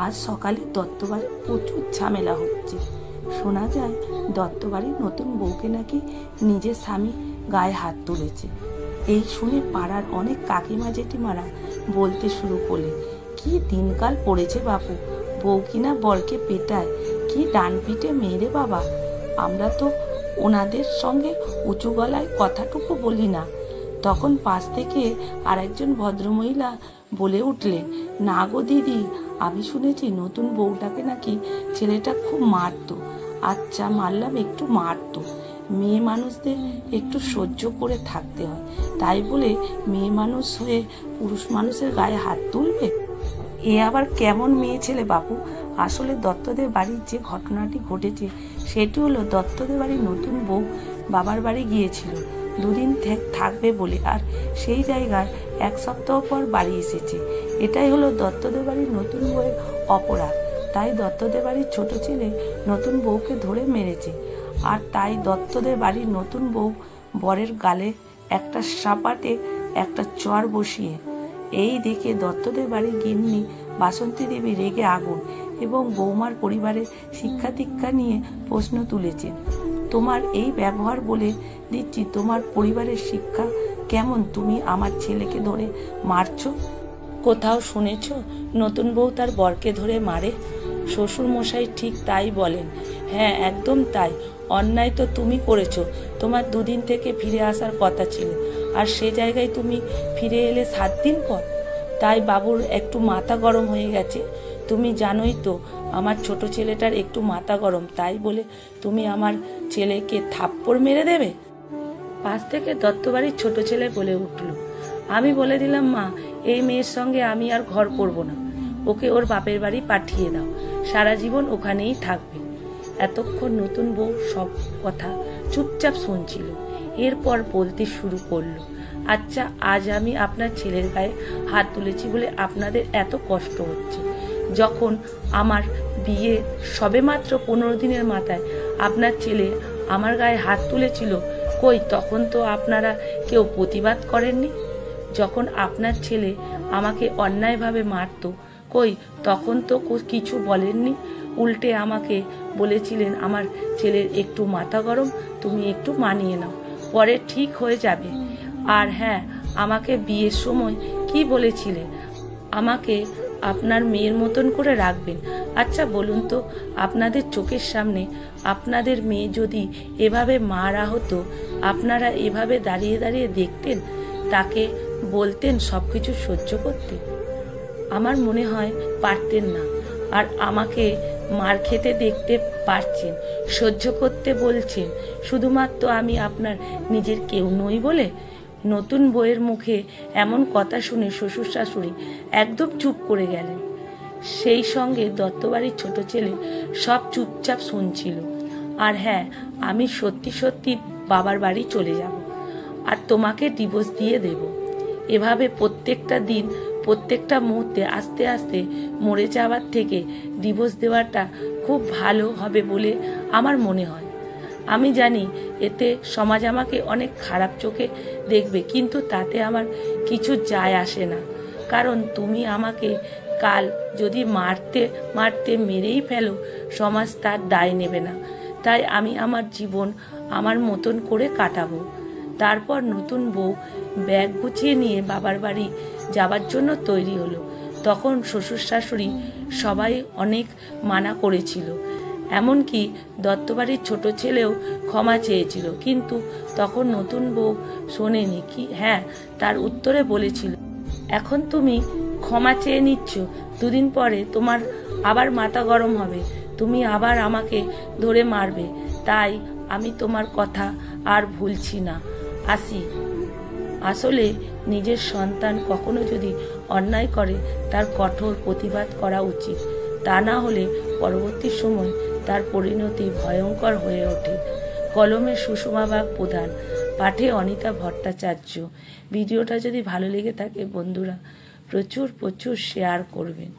আজ সকালে দত্তবাড়ির প্রচুর ঝামেলা হচ্ছে। শোনা যায় দত্তবাড়ির নতুন বউকে নাকি নিজের স্বামী গায়ে হাত তুলেছে। এই শুনে পাড়ার অনেক কাকিমা জেঠিমারা বলতে শুরু করলে, কি দিনকাল পড়েছে বাপু, বউ কিনা বরকে পেটায়, কি ডান পিটে মেরে বাবা। আমরা তো ওনাদের সঙ্গে উঁচু গলায় কথাটুকু বলি না। তখন পাশ থেকে আরেকজন ভদ্রমহিলা বলে উঠলেন, না গো দিদি, আমি শুনেছি নতুন বউটাকে নাকি ছেলেটা খুব মারতো। আচ্ছা মারলাম, একটু মারতো, মেয়ে মানুষদের একটু সহ্য করে থাকতে হয়, তাই বলে মেয়ে মানুষ হয়ে পুরুষ মানুষের গায়ে হাত তুলবে? এ আবার কেমন মেয়ে ছেলে বাপু? আসলে দত্তদের বাড়ির যে ঘটনাটি ঘটেছে সেটি হলো, দত্তদের বাড়ির নতুন বউ বাবার বাড়ি গিয়েছিল দুদিন থাকবে বলে, আর সেই জায়গায় এক সপ্তাহ পর বাড়ি এসেছে। এটাই হলো দত্তদের বাড়ির নতুন বউয়ের অপরাধ। তাই দত্তদের বাড়ির ছোট ছেলে নতুন বউকে ধরে মেরেছে, আর তাই দত্তদের বাড়ির নতুন বউ বরের গালে একটা সাপাটে একটা চর বসিয়ে। এই দেখে দত্তদের বাড়ির গিন্নি বাসন্তী দেবী রেগে আগুন এবং বৌমার পরিবারের শিক্ষা দীক্ষা নিয়ে প্রশ্ন তুলেছে। তোমার এই ব্যবহার বলে দিচ্ছি, তোমার পরিবারের শিক্ষা কেমন? তুমি আমার ছেলেকে ধরে মারছো? কোথাও শুনেছ নতুন বউ তার বরকে ধরে মারে? শ্বশুর মশাই ঠিক তাই বলেন। হ্যাঁ, একদম তাই। অন্যায় তো তুমি করেছো। তোমার দুদিন থেকে ফিরে আসার কথা ছিল, আর সে জায়গায় তুমি ফিরে এলে 7 দিন পর। তাই বাবুর একটু মাথা গরম হয়ে গেছে। তুমি জানোই তো আমার ছোট ছেলেটার একটু মাথা গরম, তাই বলে তুমি আমার ছেলেকে থাপ্পড় মেরে দেবে? পাশ থেকে দত্তবাড়ির ছোট ছেলে বলে উঠল, আমি বলে দিলাম মা, এই মেয়ের সঙ্গে আমি আর ঘর করব না। ওকে ওর বাপের বাড়ি পাঠিয়ে দাও, সারা জীবন ওখানেই থাকবে। এতক্ষণ নতুন বউ সব কথা চুপচাপ শুনছিল। এরপর বলতে শুরু করলো, আচ্ছা, আজ আমি আপনার ছেলের গায়ে হাত তুলেছি বলে আপনাদের এত কষ্ট হচ্ছে। যখন আমার বিয়ে সবেমাত্র 15 দিনের মাথায় আপনার ছেলে আমার গায়ে হাত তুলেছিল, কই তখন তো আপনারা কেউ প্রতিবাদ করেননি। যখন আপনার ছেলে আমাকে অন্যায়ভাবে মারতো, কই তখন তো কিছু বলেননি। উল্টে আমাকে বলেছিলেন আমার ছেলের একটু মাথা গরম, তুমি একটু মানিয়ে নাও, পরে ঠিক হয়ে যাবে। আর হ্যাঁ, আমাকে বিয়ের সময় কি বলেছিলেন, আমাকে আপনার মেয়ের মতন করে রাখবেন। আচ্ছা বলুন তো, আপনাদের চোখের সামনে আপনাদের মেয়ে যদি এভাবে মারা হতো, আপনারা এভাবে দাঁড়িয়ে দাঁড়িয়ে দেখতেন, তাকে বলতেন সবকিছু সহ্য করতে? আমার মনে হয় পারতেন না। আর আমাকে মার খেতে দেখতে পারছেন, সহ্য করতে বলছেন শুধুমাত্র আমি আপনার নিজের কেউ নই বলে? নতুন বউয়ের মুখে এমন কথা শুনে শ্বশুর শাশুড়ি একদম চুপ করে গেলেন। সেই সঙ্গে দত্তবাড়ির ছোট ছেলে সব চুপচাপ শুনছিল। আর হ্যাঁ, আমি সত্যি সত্যি বাবার বাড়ি চলে যাব, আর তোমাকে ডিভোর্স দিয়ে দেব। এভাবে প্রত্যেকটা দিন, প্রত্যেকটা মুহূর্তে আস্তে আস্তে মরে যাওয়ার থেকে ডিভোর্স দেওয়াটা খুব ভালো হবে বলে আমার মনে হয়। আমি জানি এতে সমাজ আমাকে অনেক খারাপ চোখে দেখবে, কিন্তু তাতে আমার কিছু যায় আসে না। কারণ তুমি আমাকে কাল যদি মারতে মারতে মেরেই ফেলো, সমাজ তার দায় নেবে না। তাই আমি আমার জীবন আমার মতন করে কাটাবো। তারপর নতুন বউ ব্যাগ গুছিয়ে নিয়ে বাবার বাড়ি যাবার জন্য তৈরি হলো। তখন শ্বশুর শাশুড়ি সবাই অনেক মানা করেছিল, এমনকি দত্তবাড়ির ছোট ছেলেও ক্ষমা চেয়েছিল, কিন্তু তখন নতুন বউ শোনেনি। কি হ্যাঁ, তার উত্তরে বলেছিল, এখন তুমি ক্ষমা চেয়ে নিচ্ছ, 2 দিন পরে তোমার আবার মাথা গরম হবে, তুমি আবার আমাকে ধরে মারবে। তাই আমি তোমার কথা আর ভুলছি না, আসি। আসলে নিজের সন্তান কখনো যদি অন্যায় করে তার কঠোর প্রতিবাদ করা উচিত, তা না হলে পরবর্তী সময় তার পরিণতি ভয়ঙ্কর হয়ে ওঠে। কলমে সুষমা বাগ প্রধান, পাঠে অনিতা ভট্টাচার্য। ভিডিওটা যদি ভালো লেগে থাকে বন্ধুরা প্রচুর শেয়ার করবেন।